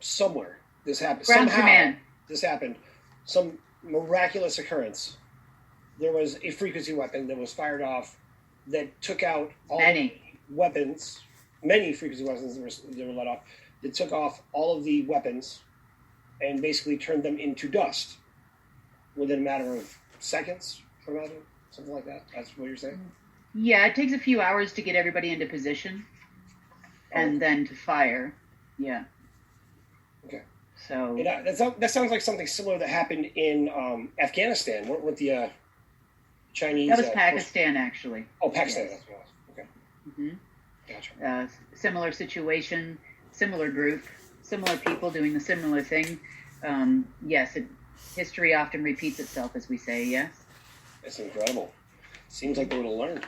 somewhere this happened. Ground Somehow command. this happened. Some miraculous occurrence. There was a frequency weapon that was fired off that took out all Many weapons. Many frequency weapons that were let off. That took off all of the weapons and basically turned them into dust within a matter of seconds, something like that. That's what you're saying? Yeah, it takes a few hours to get everybody into position and then to fire. Yeah. Okay. So that sounds like something similar that happened in Afghanistan with the Chinese. That was Pakistan, actually. Oh, Pakistan. Yes. That's what it was. Okay. Mm-hmm. Gotcha. Similar situation, similar group, similar people doing the similar thing. Yes, history often repeats itself, as we say, yes? That's incredible. Seems like they would have learned.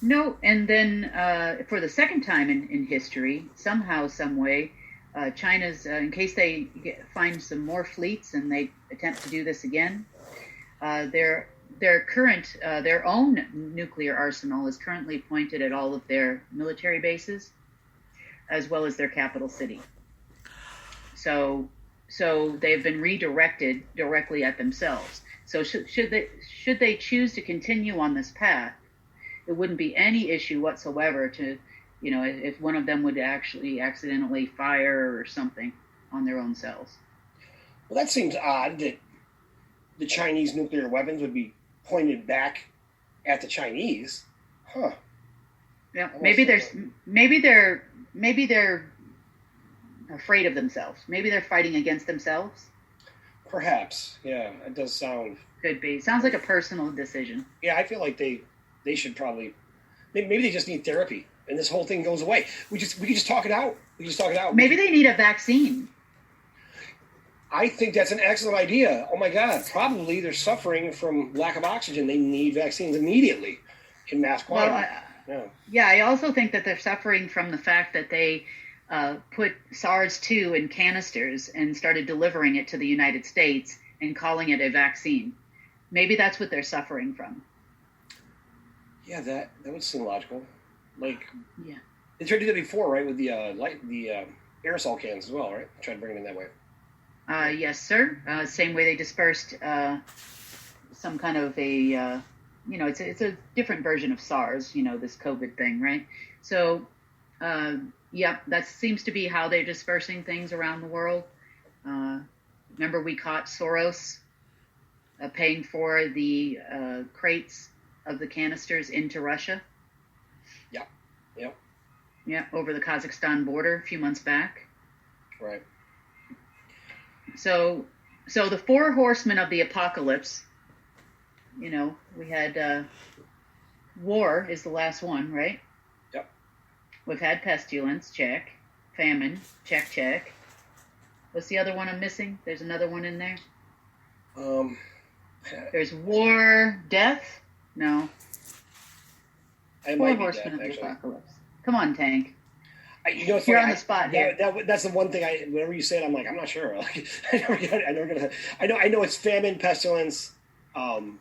No, and then for the second time in history, somehow, some way, China's, in case they find some more fleets and they attempt to do this again, their own nuclear arsenal is currently pointed at all of their military bases, as well as their capital city. So they've been redirected directly at themselves. So should they choose to continue on this path, it wouldn't be any issue whatsoever to, if one of them would actually accidentally fire or something on their own selves. Well, that seems odd that the Chinese nuclear weapons would be pointed back at the Chinese. Huh. Yeah, maybe they're afraid of themselves. Maybe they're fighting against themselves. Perhaps. Yeah, it does sound. Could be. Sounds like a personal decision. Yeah, I feel like they should probably. Maybe they just need therapy, and this whole thing goes away. We could just talk it out. Maybe they need a vaccine. I think that's an excellent idea. Oh my God! Probably they're suffering from lack of oxygen. They need vaccines immediately in mass quantity. Well, I also think that they're suffering from the fact that they put SARS-2 in canisters and started delivering it to the United States and calling it a vaccine. Maybe that's what they're suffering from. Yeah, that would seem logical. Like, yeah, they tried to do that before, right? With the aerosol cans as well, right? They tried to bring it in that way. Yes, sir. Same way they dispersed some kind of a, it's a different version of SARS. This COVID thing, right? So, that seems to be how they're dispersing things around the world. Remember, we caught Soros paying for the crates of the canisters into Russia. Yeah, over the Kazakhstan border a few months back. Right. So the four horsemen of the apocalypse, we had war is the last one, right? Yep. We've had pestilence, check. Famine, check. What's the other one I'm missing? There's another one in there. There's war, death. No. Four horsemen of the apocalypse. Come on, Tank. You're on the spot here. That's the one thing. Whenever you say it, I'm like, I'm not sure. Like, I know it's famine, pestilence, and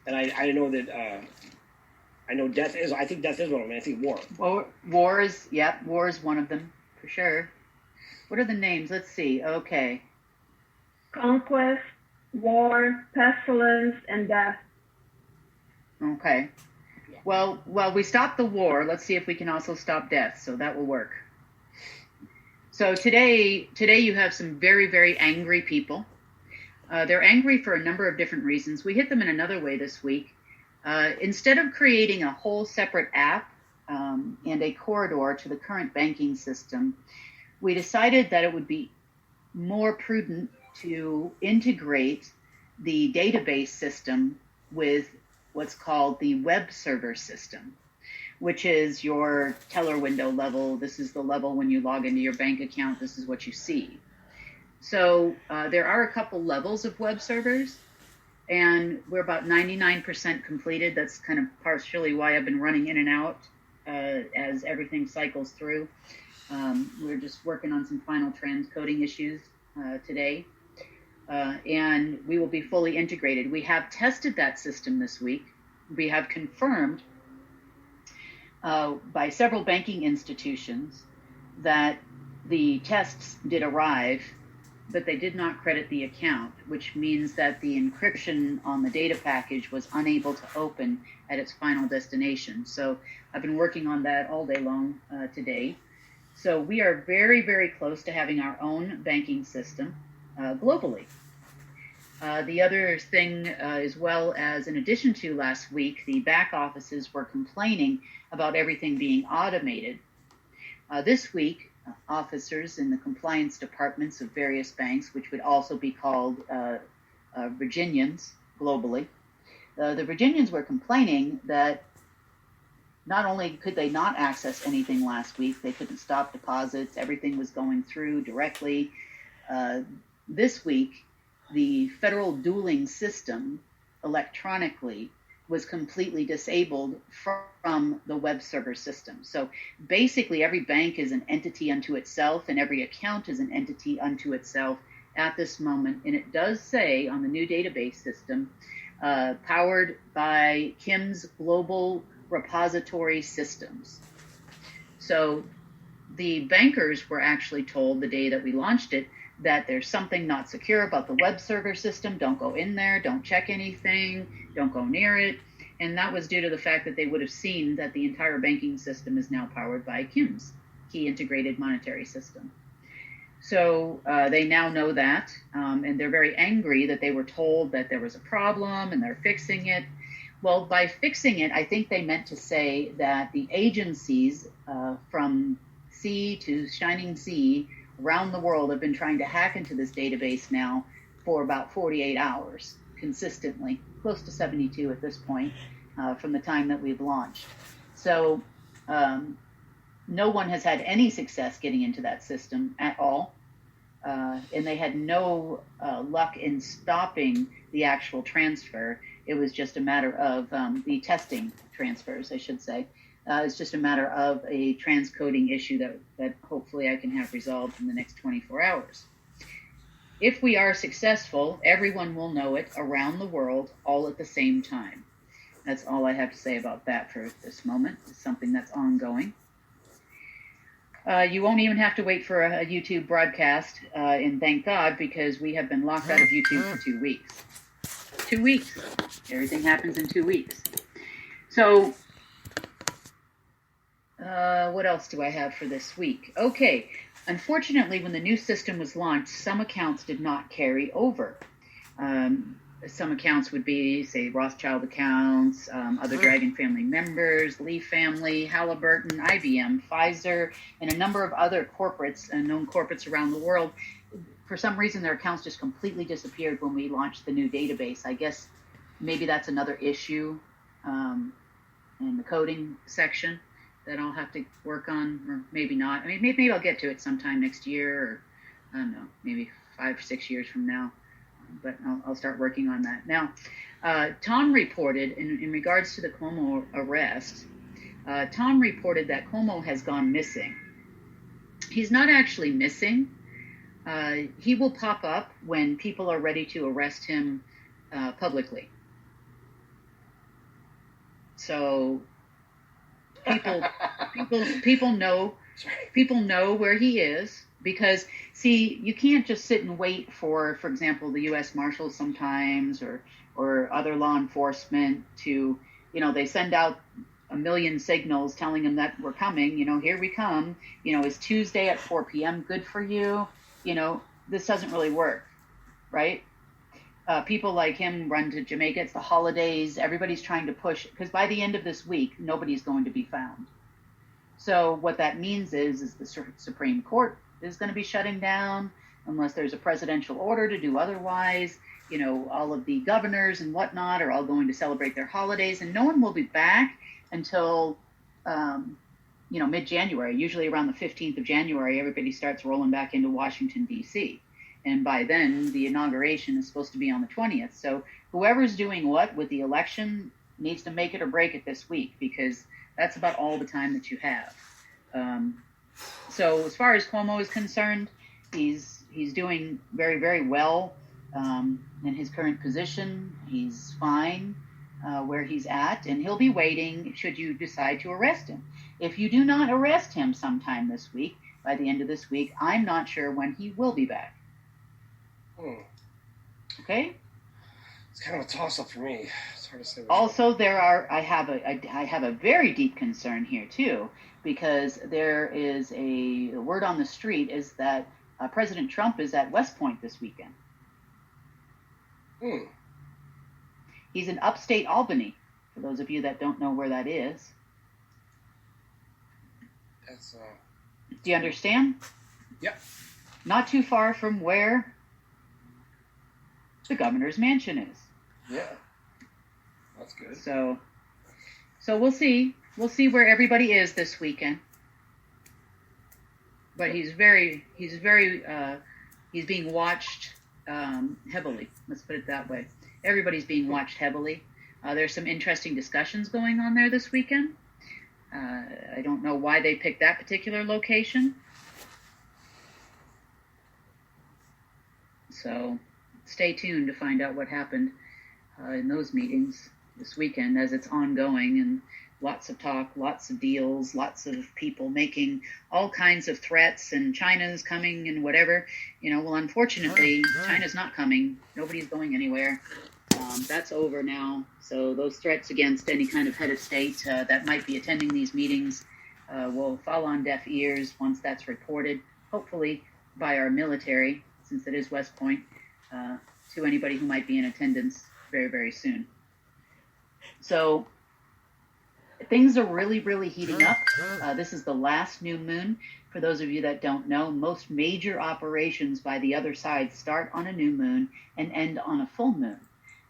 I know that. I know death is. I think death is one of them. I think war. Well, war is one of them for sure. What are the names? Let's see. Okay. Conquest, war, pestilence, and death. Okay. Well, we stopped the war. Let's see if we can also stop death. So that will work. So today you have some very, very angry people. They're angry for a number of different reasons. We hit them in another way this week. Instead of creating a whole separate app and a corridor to the current banking system, we decided that it would be more prudent to integrate the database system with what's called the web server system, which is your teller window level. This is the level when you log into your bank account. This is what you see. So there are a couple levels of web servers, and we're about 99% completed. That's kind of partially why I've been running in and out as everything cycles through. We're just working on some final transcoding issues today. And we will be fully integrated. We have tested that system this week. We have confirmed by several banking institutions that the tests did arrive, but they did not credit the account, which means that the encryption on the data package was unable to open at its final destination. So I've been working on that all day long today. So we are very, very close to having our own banking system globally. The other thing, as well as in addition to last week, the back offices were complaining about everything being automated. This week, officers in the compliance departments of various banks, which would also be called Virginians globally, the Virginians were complaining that not only could they not access anything last week, they couldn't stop deposits, everything was going through directly. This week, the federal dueling system electronically was completely disabled from the web server system. So basically every bank is an entity unto itself and every account is an entity unto itself at this moment. And it does say on the new database system, powered by Kim's Global Repository Systems. So the bankers were actually told the day that we launched it that there's something not secure about the web server system. Don't go in there, don't check anything, don't go near it. And that was due to the fact that they would have seen that the entire banking system is now powered by Kim's Key Integrated Monetary System. So they now know that, and they're very angry that they were told that there was a problem and they're fixing it. Well, by fixing it, I think they meant to say that the agencies from sea to shining sea around the world have been trying to hack into this database now for about 48 hours consistently, close to 72 at this point, from the time that we've launched. So no one has had any success getting into that system at all. And they had no luck in stopping the actual transfer. It was just a matter of the testing transfers, I should say. It's just a matter of a transcoding issue that hopefully I can have resolved in the next 24 hours. If we are successful, everyone will know it around the world all at the same time. That's all I have to say about that for this moment. It's something that's ongoing. You won't even have to wait for a YouTube broadcast, and thank God, because we have been locked out of YouTube for 2 weeks. 2 weeks. Everything happens in 2 weeks. So, what else do I have for this week? Okay. Unfortunately, when the new system was launched, some accounts did not carry over. Some accounts would be, say, Rothschild accounts, other Dragon family members, Lee family, Halliburton, IBM, Pfizer, and a number of other corporates, known corporates around the world. For some reason, their accounts just completely disappeared when we launched the new database. I guess maybe that's another issue in the coding section that I'll have to work on, or maybe not. I mean, maybe I'll get to it sometime next year, or I don't know, maybe 5 or 6 years from now. But I'll start working on that. Now, Tom reported, in regards to the Cuomo arrest, Tom reported that Cuomo has gone missing. He's not actually missing. He will pop up when people are ready to arrest him publicly. So people know where he is, because see, you can't just sit and wait for example, the U.S. Marshals sometimes or other law enforcement to, they send out a million signals telling them that we're coming, here we come, is Tuesday at 4 p.m. good for you? This doesn't really work, right? People like him run to Jamaica. It's the holidays. Everybody's trying to push, because by the end of this week, nobody's going to be found. So what that means is the Supreme Court is going to be shutting down unless there's a presidential order to do otherwise. All of the governors and whatnot are all going to celebrate their holidays, and no one will be back until, mid-January. Usually around the 15th of January, everybody starts rolling back into Washington, D.C. And by then, the inauguration is supposed to be on the 20th. So whoever's doing what with the election needs to make it or break it this week, because that's about all the time that you have. So as far as Cuomo is concerned, he's doing very, very well in his current position. He's fine where he's at, and he'll be waiting should you decide to arrest him. If you do not arrest him sometime this week, by the end of this week. I'm not sure when he will be back. Okay. It's kind of a toss-up for me. It's hard to say. Also, I have a very deep concern here too, because there is the word on the street is that President Trump is at West Point this weekend. He's in upstate Albany, for those of you that don't know where that is. That's Do you understand? Yep. Not too far from where the governor's mansion is. Yeah. That's good. So we'll see. We'll see where everybody is this weekend. But he's being watched heavily. Let's put it that way. Everybody's being watched heavily. There's some interesting discussions going on there this weekend. I don't know why they picked that particular location. So stay tuned to find out what happened in those meetings this weekend as it's ongoing, and lots of talk, lots of deals, lots of people making all kinds of threats, and China's coming and whatever. Well, unfortunately, China's not coming. Nobody's going anywhere. That's over now. So those threats against any kind of head of state that might be attending these meetings will fall on deaf ears once that's reported, hopefully by our military, since it is West Point, to anybody who might be in attendance very, very soon. So things are really, really heating up. This is the last new moon. For those of you that don't know, most major operations by the other side start on a new moon and end on a full moon.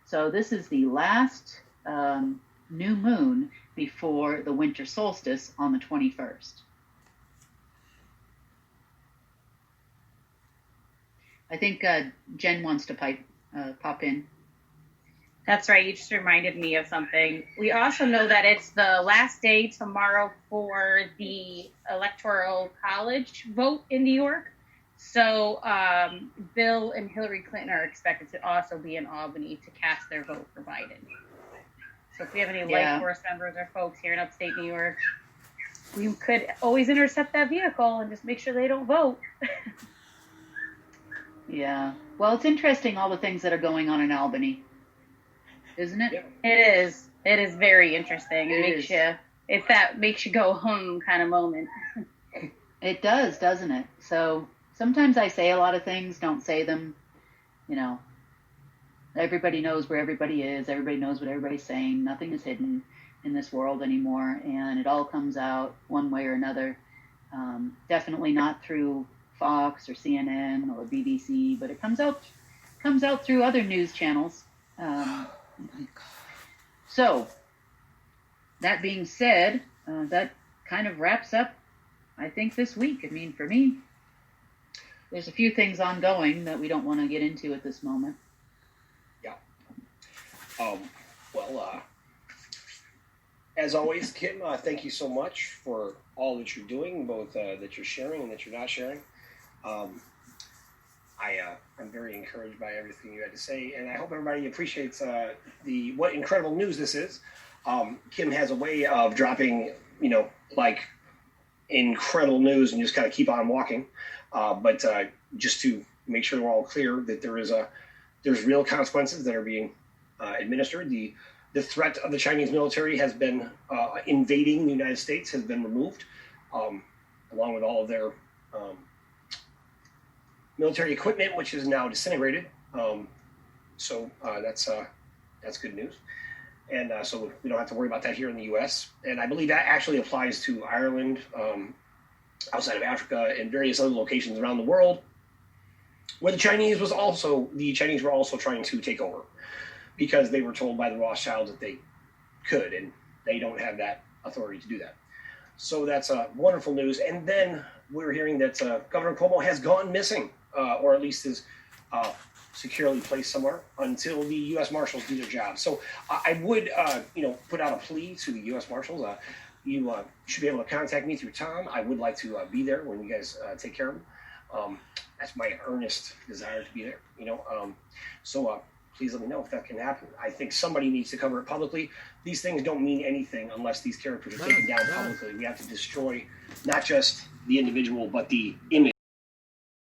So this is the last new moon before the winter solstice on the 21st. I think Jen wants to pop in. That's right. You just reminded me of something. We also know that it's the last day tomorrow for the Electoral College vote in New York. So Bill and Hillary Clinton are expected to also be in Albany to cast their vote for Biden. So if we have any light force members or folks here in upstate New York, we could always intercept that vehicle and just make sure they don't vote. Yeah. Well, it's interesting, all the things that are going on in Albany, isn't it? Yep. It is. It is very interesting. It's that makes you go kind of moment. It does, doesn't it? So sometimes I say a lot of things, don't say them. Everybody knows where everybody is. Everybody knows what everybody's saying. Nothing is hidden in this world anymore, and it all comes out one way or another. Definitely not through Fox or CNN or BBC, but it comes out through other news channels. So that being said, that kind of wraps up, I think, this week. I mean, for me, there's a few things ongoing that we don't want to get into at this moment. Yeah. As always, Kim, thank you so much for all that you're doing, both that you're sharing and that you're not sharing. I'm very encouraged by everything you had to say, and I hope everybody appreciates what incredible news this is. Kim has a way of dropping, incredible news and just kind of keep on walking. But just to make sure we're all clear that there's real consequences that are being administered. The threat of the Chinese military has been invading the United States has been removed, along with all of their military equipment, which is now disintegrated. So that's good news. And so we don't have to worry about that here in the U.S. And I believe that actually applies to Ireland, outside of Africa, and various other locations around the world, where the Chinese were also trying to take over, because they were told by the Rothschilds that they could, and they don't have that authority to do that. So that's wonderful news. And then we're hearing that Governor Cuomo has gone missing, or at least is securely placed somewhere until the U.S. Marshals do their job. So I would, put out a plea to the U.S. Marshals. You should be able to contact me through Tom. I would like to be there when you guys take care of him. That's my earnest desire to be there. So please let me know if that can happen. I think somebody needs to cover it publicly. These things don't mean anything unless these characters are taken down publicly. We have to destroy not just the individual, but the image.